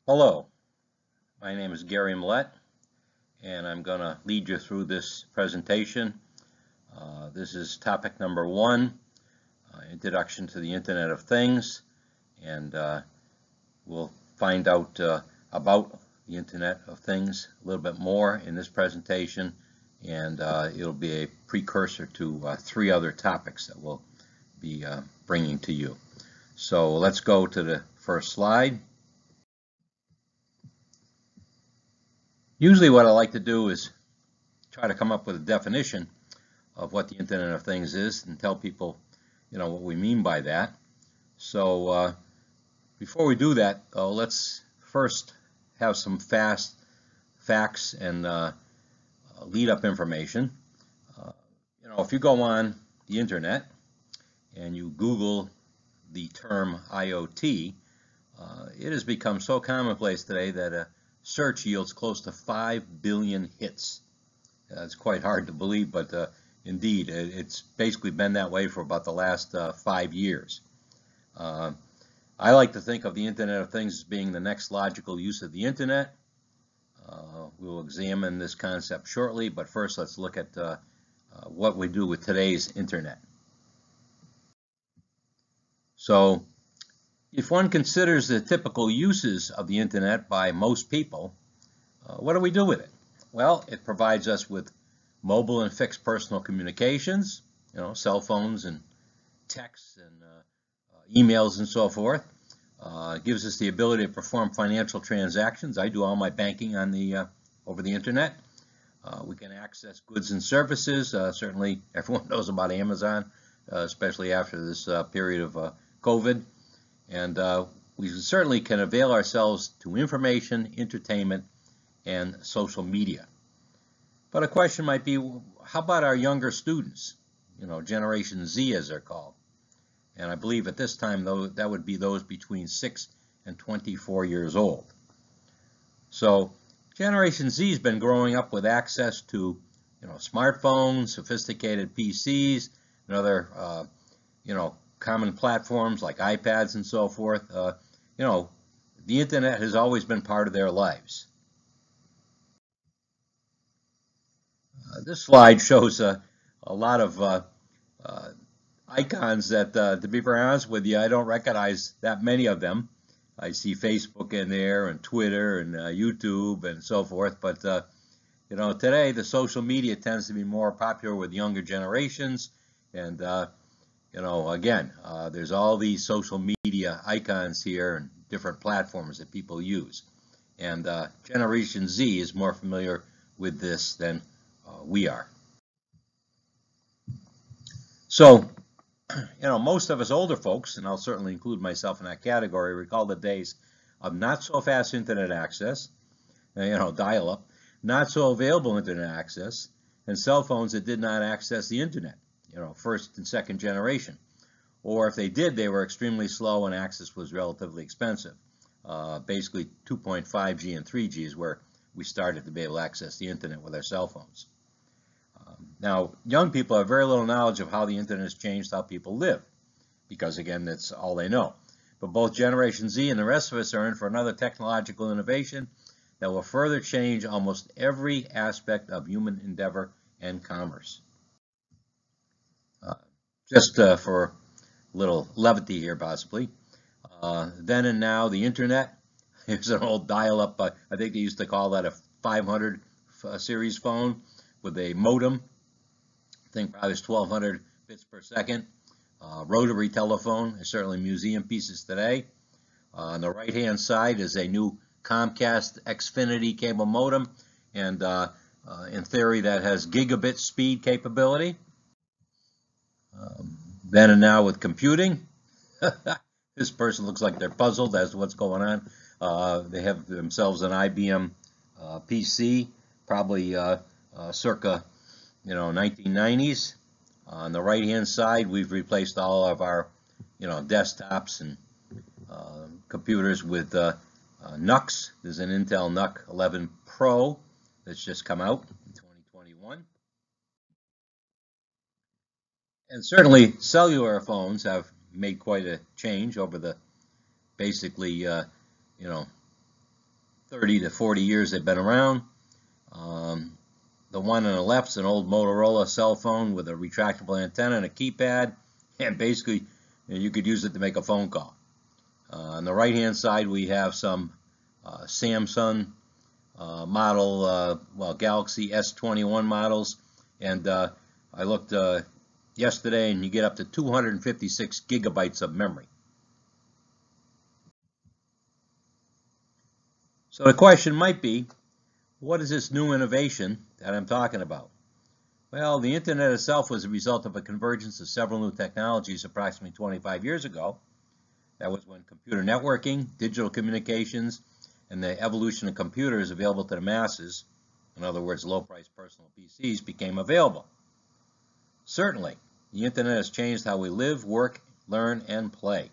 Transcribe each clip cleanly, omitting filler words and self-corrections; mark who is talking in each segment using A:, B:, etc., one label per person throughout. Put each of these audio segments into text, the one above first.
A: Hello, my name is Gary Mullett, and I'm going to lead you through this presentation. This is topic number 1, Introduction to the Internet of Things, and we'll find out about the Internet of Things a little bit more in this presentation, and it'll be a precursor to 3 other topics that we'll be bringing to you. So let's go to the first slide. Usually what I like to do is try to come up with a definition of what the Internet of Things is and tell people, what we mean by that. So before we do that, let's first have some fast facts and lead-up information. If you go on the Internet and you Google the term IoT, it has become so commonplace today that search yields close to 5 billion hits. It's quite hard to believe, but indeed, it's basically been that way for about the last 5 years. I like to think of the Internet of Things as being the next logical use of the Internet. We'll examine this concept shortly, but first let's look at what we do with today's Internet. So, if one considers the typical uses of the Internet by most people, what do we do with it? Well, it provides us with mobile and fixed personal communications, cell phones and texts and emails and so forth. It gives us the ability to perform financial transactions. I do all my banking on over the Internet. We can access goods and services. Certainly, everyone knows about Amazon, especially after this period of COVID. And we certainly can avail ourselves to information, entertainment, and social media. But a question might be, how about our younger students? Generation Z as they're called. And I believe at this time, though, that would be those between 6 and 24 years old. So Generation Z has been growing up with access to, smartphones, sophisticated PCs, and other, common platforms like iPads and so forth. The Internet has always been part of their lives. This slide shows a lot of icons that, to be very honest with you, I don't recognize that many of them. I see Facebook in there and Twitter and YouTube and so forth, but today the social media tends to be more popular with younger generations, and again, there's all these social media icons here and different platforms that people use. And Generation Z is more familiar with this than we are. So, most of us older folks, and I'll certainly include myself in that category, recall the days of not so fast Internet access, dial-up, not so available Internet access, and cell phones that did not access the Internet. First and second generation. Or if they did, they were extremely slow and access was relatively expensive. Basically 2.5G and 3G is where we started to be able to access the Internet with our cell phones. Now, young people have very little knowledge of how the Internet has changed how people live, because again, that's all they know. But both Generation Z and the rest of us are in for another technological innovation that will further change almost every aspect of human endeavor and commerce. Just for a little levity here, possibly. Then and now, the Internet. Here's an old dial-up. I think they used to call that a 500 series phone with a modem. I think probably it's 1,200 bits per second. Rotary telephone is certainly museum pieces today. On the right-hand side is a new Comcast Xfinity cable modem, and in theory that has gigabit speed capability. Then and now with computing. This person looks like they're puzzled as to what's going on. They have themselves an IBM PC, probably circa 1990s. On the right-hand side, we've replaced all of our desktops and computers with NUCs. There's an Intel NUC 11 Pro that's just come out in 2021. And certainly cellular phones have made quite a change over the basically 30 to 40 years they've been around. The one on the left is an old Motorola cell phone with a retractable antenna and a keypad, and basically you could use it to make a phone call. On the right hand side we have some Samsung model, Galaxy S21 models, and I looked yesterday and you get up to 256 gigabytes of memory. So the question might be, what is this new innovation that I'm talking about? Well, the internet itself was a result of a convergence of several new technologies approximately 25 years ago. That was when computer networking, digital communications, and the evolution of computers available to the masses, in other words, low-priced personal PCs, became available. Certainly, the internet has changed how we live, work, learn, and play.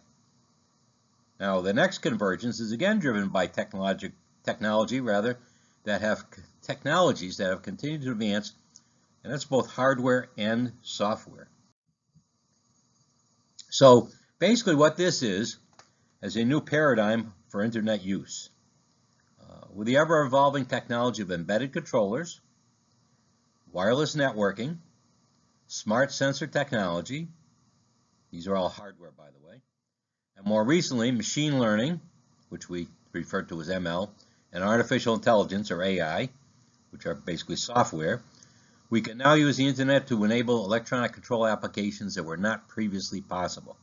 A: Now, the next convergence is again driven by technologies that have continued to advance, and that's both hardware and software. So basically what this is a new paradigm for internet use. With the ever-evolving technology of embedded controllers, wireless networking, smart sensor technology, these are all hardware by the way, and more recently machine learning, which we refer to as ML, and artificial intelligence, or AI, which are basically software, we can now use the internet to enable electronic control applications that were not previously possible.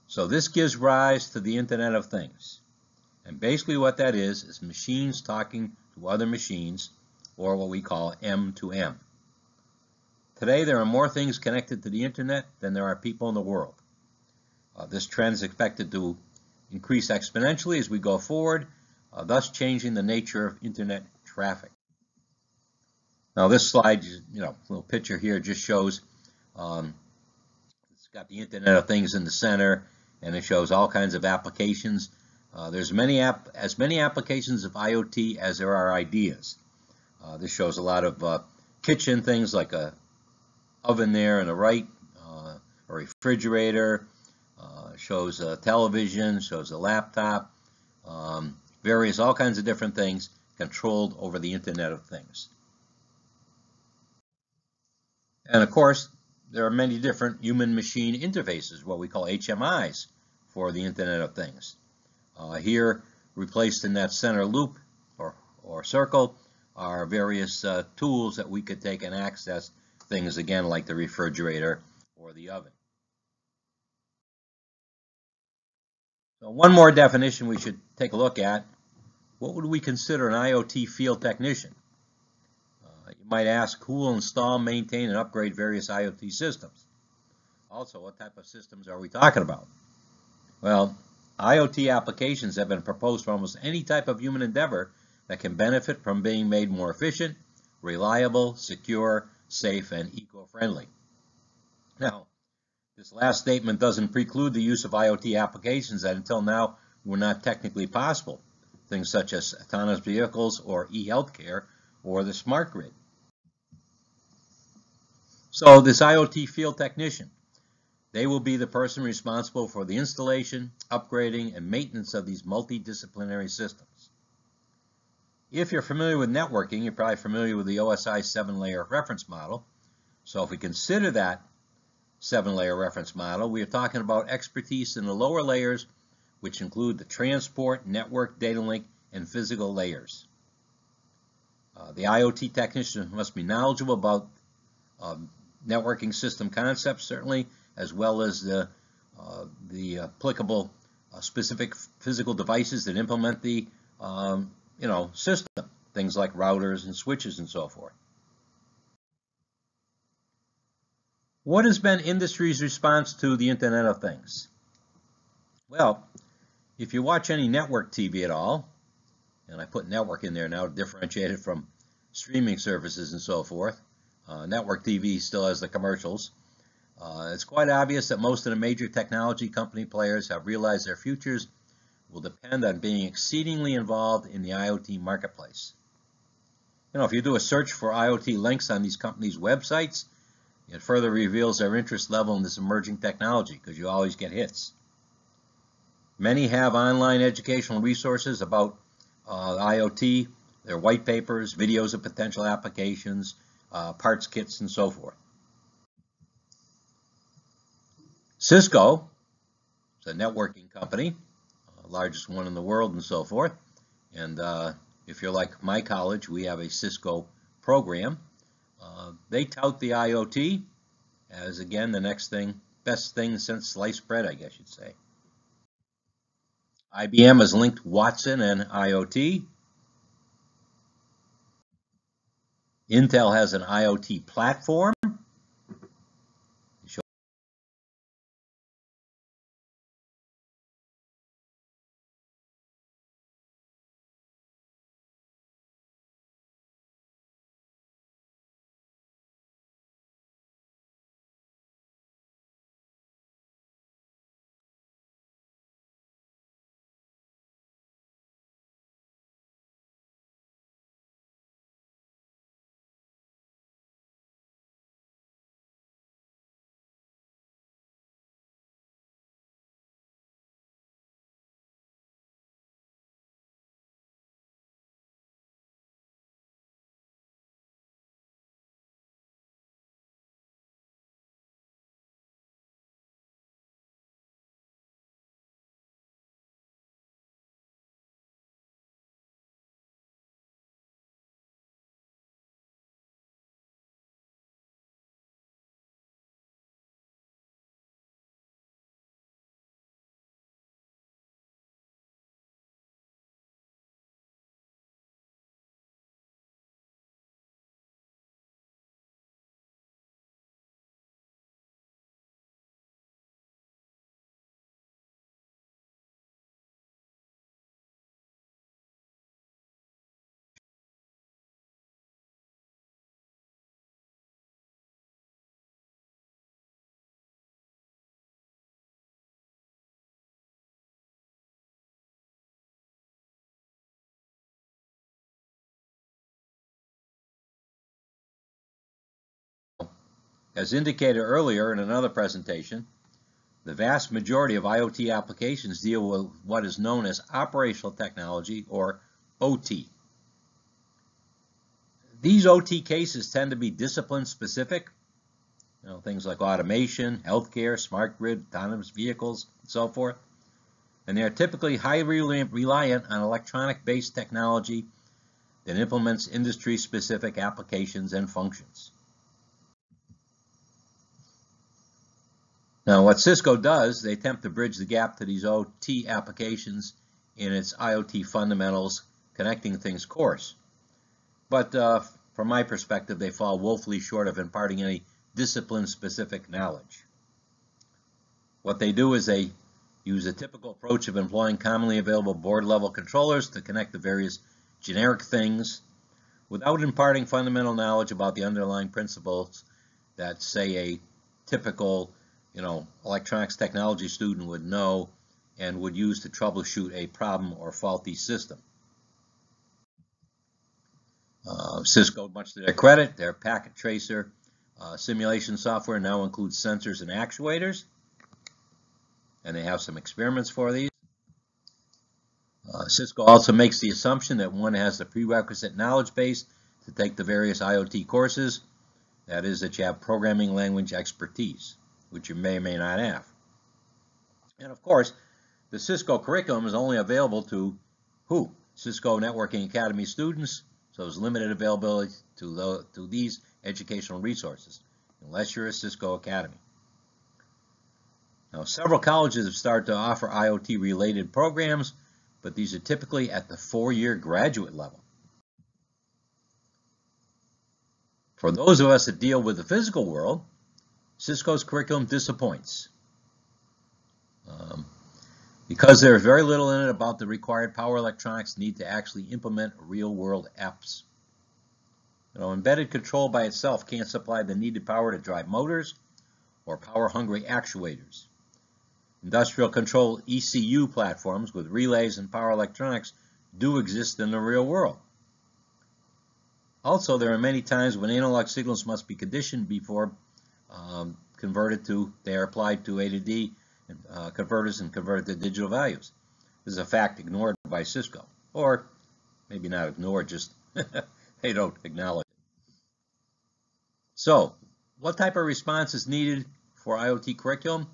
A: So this gives rise to the Internet of Things. And basically what that is machines talking to other machines, or what we call M2M. Today there are more things connected to the internet than there are people in the world. This trend is expected to increase exponentially as we go forward, thus changing the nature of internet traffic. Now this slide, little picture here just shows, it's got the Internet of Things in the center, and it shows all kinds of applications. There's as many applications of IoT as there are ideas. This shows a lot of kitchen things like a oven there on the right, a refrigerator, shows a television, shows a laptop, all kinds of different things controlled over the Internet of Things. And of course, there are many different human-machine interfaces, what we call HMIs, for the Internet of Things. Here, replaced in that center loop or circle, are various tools that we could take and access things, again, like the refrigerator or the oven. So one more definition we should take a look at. What would we consider an IoT field technician? You might ask, who will install, maintain, and upgrade various IoT systems? Also, what type of systems are we talking about? Well, IoT applications have been proposed for almost any type of human endeavor that can benefit from being made more efficient, reliable, secure, safe, and eco-friendly. Now, this last statement doesn't preclude the use of IoT applications that until now were not technically possible, things such as autonomous vehicles or e-healthcare or the smart grid. So this IoT field technician, they will be the person responsible for the installation, upgrading, and maintenance of these multidisciplinary systems. If you're familiar with networking, you're probably familiar with the OSI 7-layer reference model. So if we consider that 7-layer reference model, we are talking about expertise in the lower layers, which include the transport, network, data link, and physical layers. The IoT technician must be knowledgeable about networking system concepts, certainly, as well as the applicable specific physical devices that implement the system, things like routers and switches and so forth. What has been industry's response to the Internet of Things? Well, if you watch any network TV at all, and I put network in there now to differentiate it from streaming services and so forth, network TV still has the commercials. It's quite obvious that most of the major technology company players have realized their futures will depend on being exceedingly involved in the IoT marketplace. If you do a search for IoT links on these companies' websites, it further reveals their interest level in this emerging technology, because you always get hits. Many have online educational resources about IoT, their white papers, videos of potential applications, parts kits, and so forth. Cisco is a networking company, largest one in the world and so forth. And if you're like my college, we have a Cisco program. They tout the IoT as, again, the next thing, best thing since sliced bread, I guess you'd say. IBM has linked Watson and IoT. Intel has an IoT platform. As indicated earlier in another presentation, the vast majority of IoT applications deal with what is known as operational technology, or OT. These OT cases tend to be discipline specific, things like automation, healthcare, smart grid, autonomous vehicles, and so forth. And they are typically highly reliant on electronic-based technology that implements industry-specific applications and functions. Now, what Cisco does, they attempt to bridge the gap to these OT applications in its IoT fundamentals connecting things course. But from my perspective, they fall woefully short of imparting any discipline-specific knowledge. What they do is they use a typical approach of employing commonly available board-level controllers to connect the various generic things without imparting fundamental knowledge about the underlying principles that, say, a typical electronics technology student would know and would use to troubleshoot a problem or faulty system. Cisco, much to their credit, their packet tracer simulation software now includes sensors and actuators, and they have some experiments for these. Cisco also makes the assumption that one has the prerequisite knowledge base to take the various IoT courses. That is, that you have programming language expertise, which you may or may not have. And of course, the Cisco curriculum is only available to who? Cisco Networking Academy students, so there's limited availability to these educational resources, unless you're a Cisco Academy. Now, several colleges have started to offer IoT-related programs, but these are typically at the 4-year graduate level. For those of us that deal with the physical world, Cisco's curriculum disappoints because there's very little in it about the required power electronics need to actually implement real-world apps. Embedded control by itself can't supply the needed power to drive motors or power-hungry actuators. Industrial control ECU platforms with relays and power electronics do exist in the real world. Also, there are many times when analog signals must be conditioned before they are applied to A to D converters and converted to digital values. This is a fact ignored by Cisco, or maybe not ignore, just they don't acknowledge it. So, what type of response is needed for IoT curriculum?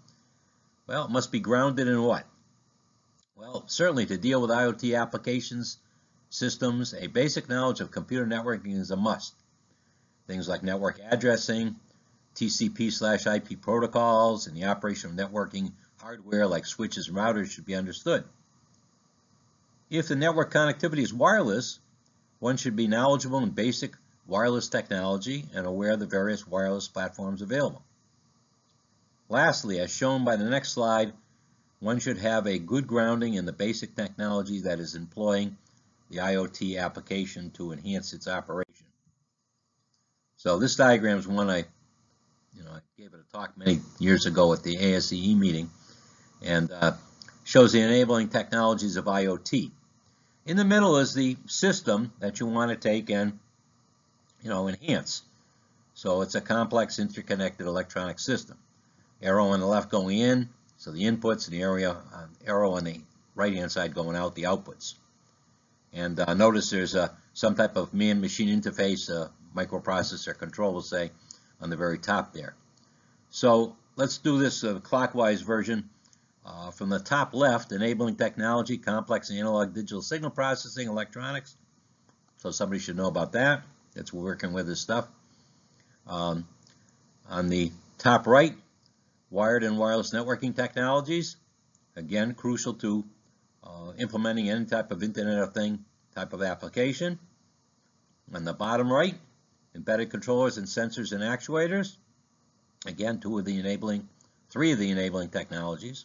A: Well, it must be grounded in what? Well, certainly to deal with IoT applications, systems, a basic knowledge of computer networking is a must. Things like network addressing, TCP/IP protocols, and the operation of networking hardware like switches and routers should be understood. If the network connectivity is wireless, one should be knowledgeable in basic wireless technology and aware of the various wireless platforms available. Lastly, as shown by the next slide, one should have a good grounding in the basic technology that is employing the IoT application to enhance its operation. So this diagram is one I gave it a talk many years ago at the ASCE meeting, and shows the enabling technologies of IoT. In the middle is the system that you want to take and enhance. So it's a complex interconnected electronic system. Arrow on the left going in, so the inputs, and the arrow on the right-hand side going out, the outputs. And notice there's some type of man-machine interface, microprocessor control, we'll say, on the very top there. So let's do this clockwise version. From the top left, enabling technology, complex analog digital signal processing, electronics. So somebody should know about that. That's working with this stuff. On the top right, wired and wireless networking technologies. Again, crucial to implementing any type of Internet of Things type of application. On the bottom right, embedded controllers and sensors and actuators. Again, three of the enabling technologies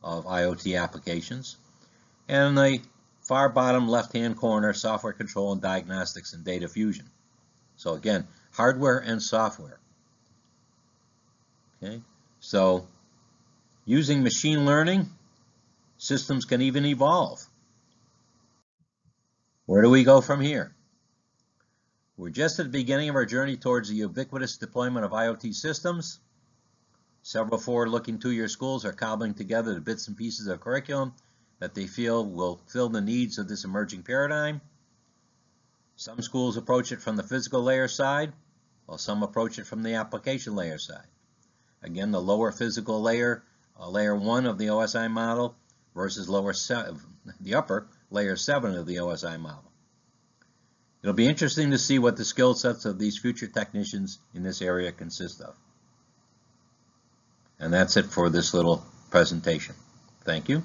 A: of IoT applications. And in the far bottom left-hand corner, software control and diagnostics and data fusion. So again, hardware and software. Okay, so using machine learning, systems can even evolve. Where do we go from here? We're just at the beginning of our journey towards the ubiquitous deployment of IoT systems. Several forward-looking two-year schools are cobbling together the bits and pieces of curriculum that they feel will fill the needs of this emerging paradigm. Some schools approach it from the physical layer side, while some approach it from the application layer side. Again, the lower physical layer, layer 1 of the OSI model, versus the upper, layer 7 of the OSI model. It'll be interesting to see what the skill sets of these future technicians in this area consist of. And that's it for this little presentation. Thank you.